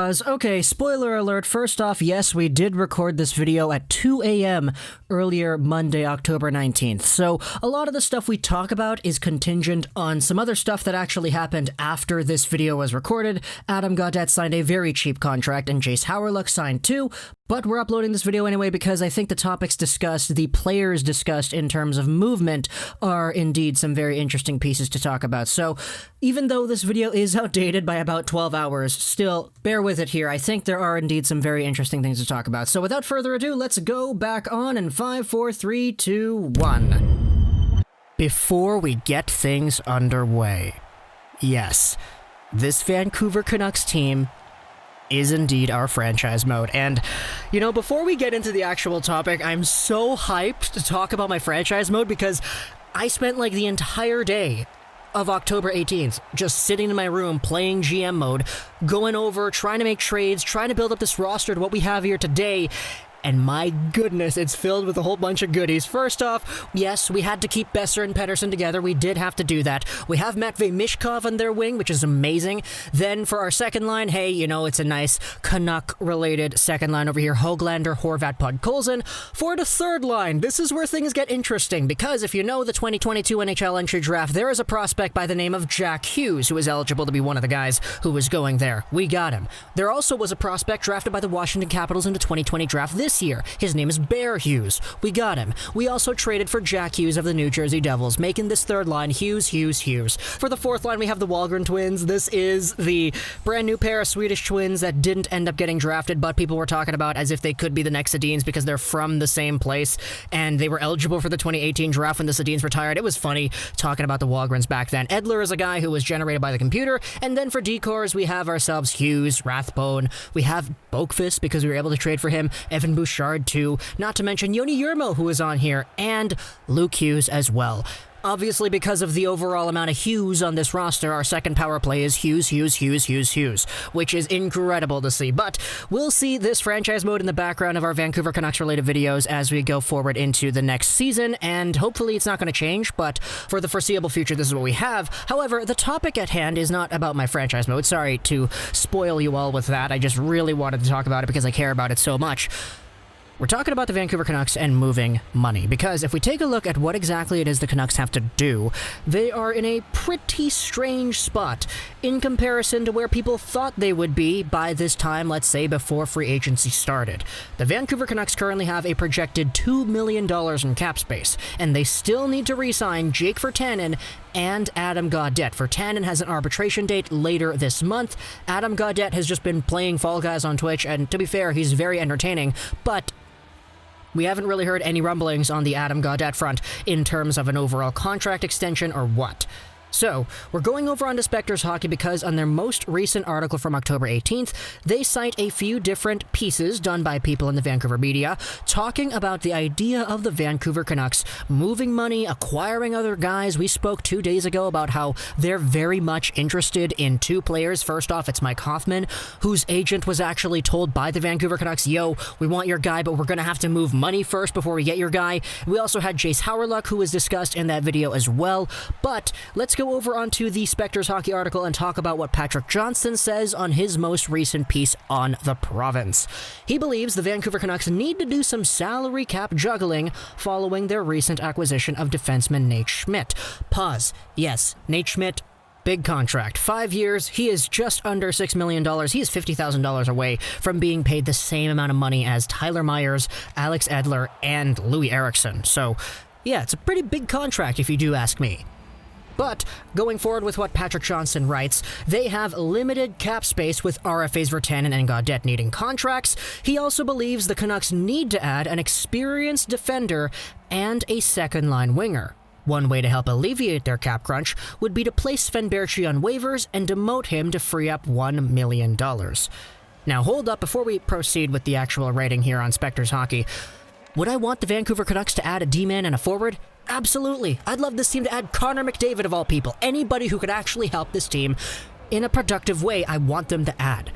Pause. Okay, spoiler alert. First off, yes, we did record this video at 2 a.m. earlier Monday, October 19th. So a lot of the stuff we talk about is contingent on some other stuff that actually happened after this video was recorded. Adam Gaudette signed a very cheap contract and Jayce Hawryluk signed too. But we're uploading this video anyway because I think the topics discussed, the players discussed in terms of movement, are indeed some very interesting pieces to talk about. So even though this video is outdated by about 12 hours, still bear with it here. I think there are indeed some very interesting things to talk about. So without further ado, let's go back on in 5, 4, 3, 2, 1. Before we get things underway, yes, this Vancouver Canucks team is indeed our franchise mode. And, you know, before we get into the actual topic, I'm so hyped to talk about my franchise mode because I spent like the entire day of October 18th just sitting in my room playing GM mode, going over, trying to make trades, trying to build up this roster to what we have here today. And my goodness, it's filled with a whole bunch of goodies. First off, yes, we had to keep Besser and Pettersson together. We did have to do that. We have Matvei Michkov on their wing, which is amazing. Then for our second line, hey, you know, it's a nice Canuck-related second line over here. Höglander, Horvat, Podkolzin. For the third line, this is where things get interesting, because if you know the 2022 NHL entry draft, there is a prospect by the name of Jack Hughes, who is eligible to be one of the guys who was going there. We got him. There also was a prospect drafted by the Washington Capitals in the 2020 draft this year. His name is Bear Hughes. We got him. We also traded for Jack Hughes of the New Jersey Devils, making this third line Hughes, Hughes, Hughes. For the fourth line, we have the Wahlgren twins. This is the brand new pair of Swedish twins that didn't end up getting drafted, but people were talking about as if they could be the next Sedins because they're from the same place, and they were eligible for the 2018 draft when the Sedins retired. It was funny talking about the Wahlgrens back then. Edler is a guy who was generated by the computer, and then for decors, we have ourselves Hughes, Rathbone. We have Boakfist because we were able to trade for him, Evan Bouchard too, not to mention Yoni Yermo, who is on here, and Luke Hughes as well. Obviously, because of the overall amount of Hughes on this roster, our second power play is Hughes, Hughes, Hughes, Hughes, Hughes, which is incredible to see. But we'll see this franchise mode in the background of our Vancouver Canucks-related videos as we go forward into the next season, and hopefully it's not going to change, but for the foreseeable future, this is what we have. However, the topic at hand is not about my franchise mode. Sorry to spoil you all with that. I just really wanted to talk about it because I care about it so much. We're talking about the Vancouver Canucks and moving money, because if we take a look at what exactly it is the Canucks have to do, they are in a pretty strange spot in comparison to where people thought they would be by this time, let's say, before free agency started. The Vancouver Canucks currently have a projected $2 million in cap space, and they still need to re-sign Jake Virtanen and Adam Gaudette. Virtanen has an arbitration date later this month. Adam Gaudette has just been playing Fall Guys on Twitch, and to be fair, he's very entertaining, but we haven't really heard any rumblings on the Adam Gaudette front in terms of an overall contract extension or what. So, we're going over onto Spectors Hockey because on their most recent article from October 18th, they cite a few different pieces done by people in the Vancouver media talking about the idea of the Vancouver Canucks moving money, acquiring other guys. We spoke 2 days ago about how they're very much interested in two players. First off, it's Mike Hoffman, whose agent was actually told by the Vancouver Canucks, yo, we want your guy, but we're going to have to move money first before we get your guy. We also had Jayce Hawryluk, who was discussed in that video as well. But let's go over onto the Spectors Hockey article and talk about what Patrick Johnston says on his most recent piece on the province. He believes the Vancouver Canucks need to do some salary cap juggling following their recent acquisition of defenseman Nate Schmidt. Pause. Yes, Nate Schmidt, big contract. 5 years, he is just under $6 million. He is $50,000 away from being paid the same amount of money as Tyler Myers, Alex Edler, and Loui Eriksson. So, yeah, it's a pretty big contract if you do ask me. But, going forward with what Patrick Johnston writes, they have limited cap space with RFAs Virtanen and Gaudette needing contracts. He also believes the Canucks need to add an experienced defender and a second-line winger. One way to help alleviate their cap crunch would be to place Sven Baertschi on waivers and demote him to free up $1 million. Now hold up before we proceed with the actual writing here on Spectors Hockey. Would I want the Vancouver Canucks to add a D-man and a forward? Absolutely. I'd love this team to add Connor McDavid of all people. Anybody who could actually help this team in a productive way, I want them to add.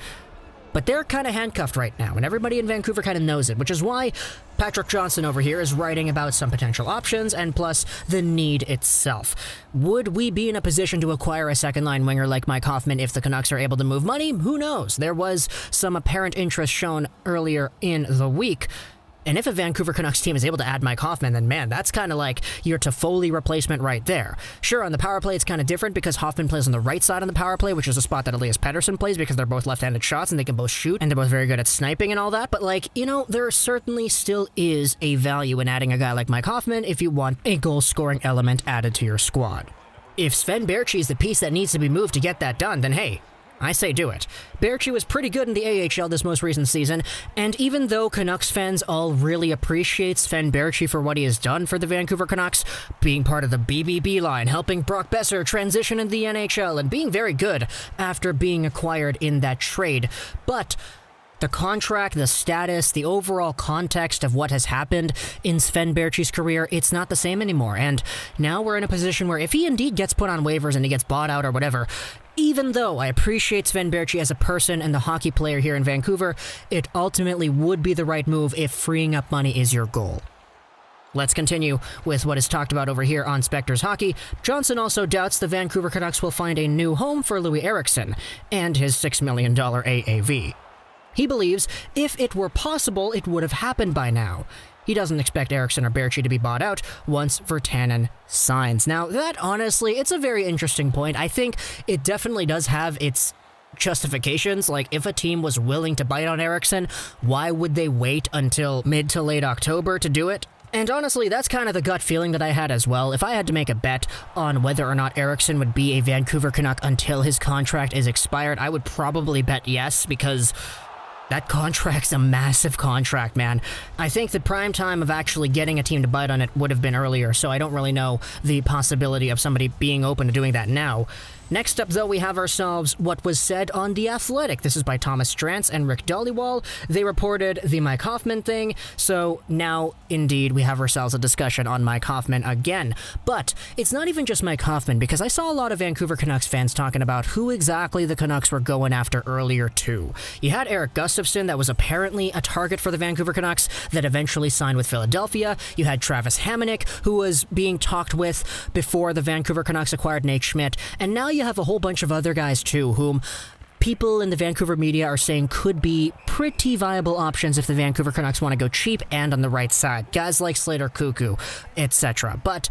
But they're kind of handcuffed right now, and everybody in Vancouver kind of knows it, which is why Patrick Johnson over here is writing about some potential options and plus the need itself. Would we be in a position to acquire a second-line winger like Mike Hoffman if the Canucks are able to move money? Who knows? There was some apparent interest shown earlier in the week. And if a Vancouver Canucks team is able to add Mike Hoffman, then man, that's kind of like your Toffoli replacement right there. Sure, on the power play, it's kind of different because Hoffman plays on the right side on the power play, which is a spot that Elias Pettersson plays because they're both left-handed shots and they can both shoot and they're both very good at sniping and all that. But like, you know, there certainly still is a value in adding a guy like Mike Hoffman if you want a goal-scoring element added to your squad. If Sven Baertschi is the piece that needs to be moved to get that done, then hey, I say do it. Baertschi was pretty good in the AHL this most recent season, and even though Canucks fans all really appreciate Sven Baertschi for what he has done for the Vancouver Canucks, being part of the BBB line, helping Brock Besser transition in the NHL, and being very good after being acquired in that trade, but the contract, the status, the overall context of what has happened in Sven Baertschi's career, it's not the same anymore. And now we're in a position where if he indeed gets put on waivers and he gets bought out or whatever, even though I appreciate Sven Baertschi as a person and the hockey player here in Vancouver, it ultimately would be the right move if freeing up money is your goal. Let's continue with what is talked about over here on Spectre's Hockey. Johnson also doubts the Vancouver Canucks will find a new home for Loui Eriksson and his $6 million AAV. He believes if it were possible, it would have happened by now. He doesn't expect Eriksson or Baertschi to be bought out once Virtanen signs. Now, that honestly, it's a very interesting point. I think it definitely does have its justifications. Like, if a team was willing to bite on Eriksson, why would they wait until mid to late October to do it? And honestly, that's kind of the gut feeling that I had as well. If I had to make a bet on whether or not Eriksson would be a Vancouver Canuck until his contract is expired, I would probably bet yes, because that contract's a massive contract, man. I think the prime time of actually getting a team to bite on it would have been earlier, so I don't really know the possibility of somebody being open to doing that now. Next up, though, we have ourselves what was said on The Athletic. This is by Thomas Strantz and Rick Dollywall. They reported the Mike Hoffman thing, so now, indeed, we have ourselves a discussion on Mike Hoffman again. But it's not even just Mike Hoffman, because I saw a lot of Vancouver Canucks fans talking about who exactly the Canucks were going after earlier, too. You had Erik Gustafsson, that was apparently a target for the Vancouver Canucks, that eventually signed with Philadelphia. You had Travis Hamonic, who was being talked with before the Vancouver Canucks acquired Nate Schmidt, and now you have a whole bunch of other guys too, whom people in the Vancouver media are saying could be pretty viable options if the Vancouver Canucks want to go cheap and on the right side. Guys like Slater Koekkoek, etc. But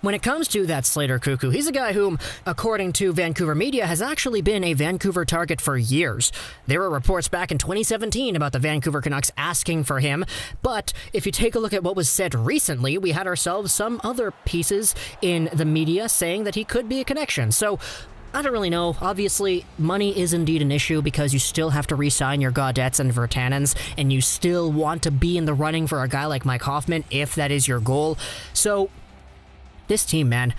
when it comes to that Slater Koekkoek, he's a guy whom, according to Vancouver media, has actually been a Vancouver target for years. There were reports back in 2017 about the Vancouver Canucks asking for him, but if you take a look at what was said recently, we had ourselves some other pieces in the media saying that he could be a connection. So I don't really know. Obviously, money is indeed an issue because you still have to re-sign your Gaudettes and Virtanens, and you still want to be in the running for a guy like Mike Hoffman if that is your goal. So this team, man,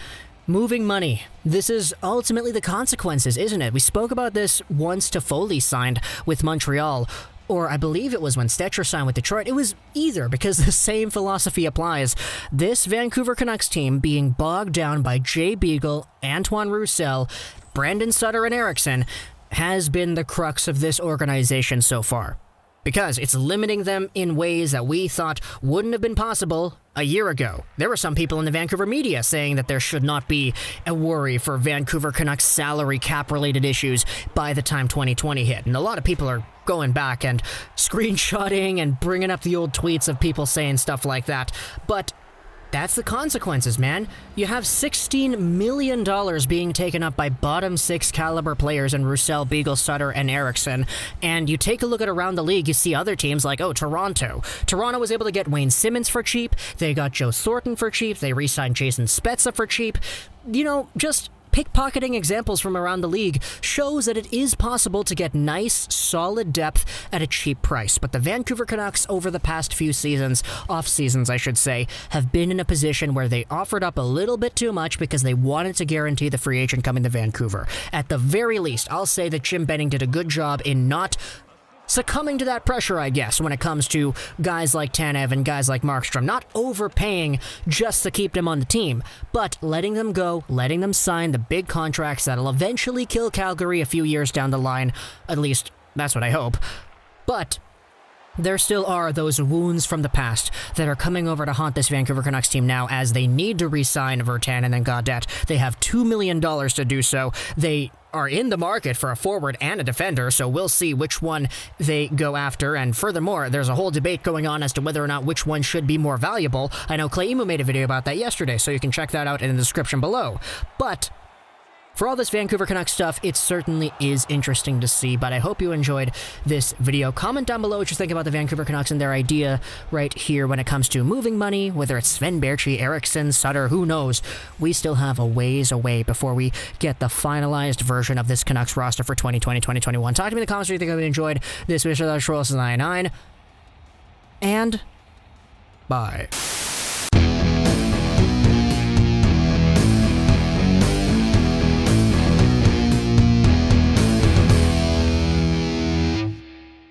moving money. This is ultimately the consequences, isn't it? We spoke about this once Toffoli signed with Montreal, or I believe it was when Stetcher signed with Detroit. It was either, because the same philosophy applies. This Vancouver Canucks team being bogged down by Jay Beagle, Antoine Roussel, Brandon Sutter, and Eriksson has been the crux of this organization so far. Because it's limiting them in ways that we thought wouldn't have been possible a year ago. There were some people in the Vancouver media saying that there should not be a worry for Vancouver Canucks salary cap-related issues by the time 2020 hit. And a lot of people are going back and screenshotting and bringing up the old tweets of people saying stuff like that. But that's the consequences, man. You have $16 million being taken up by bottom six caliber players in Roussel, Beagle, Sutter, and Eriksson. And you take a look at around the league, you see other teams like, Toronto. Toronto was able to get Wayne Simmons for cheap. They got Joe Thornton for cheap. They re-signed Jason Spezza for cheap. You know, just pickpocketing examples from around the league shows that it is possible to get nice, solid depth at a cheap price. But the Vancouver Canucks over the past few seasons, off seasons I should say, have been in a position where they offered up a little bit too much because they wanted to guarantee the free agent coming to Vancouver. At the very least, I'll say that Jim Benning did a good job in not succumbing to that pressure, I guess, when it comes to guys like Tanev and guys like Markstrom. Not overpaying just to keep them on the team, but letting them go, letting them sign the big contracts that'll eventually kill Calgary a few years down the line, at least That's what I hope. But there still are those wounds from the past that are coming over to haunt this Vancouver Canucks team now, as they need to re-sign Virtanen and Gaudette. They have $2 million to do so. They are in the market for a forward and a defender, so we'll see which one they go after. And furthermore, there's a whole debate going on as to whether or not which one should be more valuable. I know Clay Emu made a video about that yesterday, so you can check that out in the description below. But for all this Vancouver Canucks stuff, it certainly is interesting to see, but I hope you enjoyed this video. Comment down below what you think about the Vancouver Canucks and their idea right here when it comes to moving money, whether it's Sven Baertschi, Eriksson, Sutter, who knows. We still have a ways away before we get the finalized version of this Canucks roster for 2020-2021. Talk to me in the comments if you think I enjoyed this video. That's 99, and bye.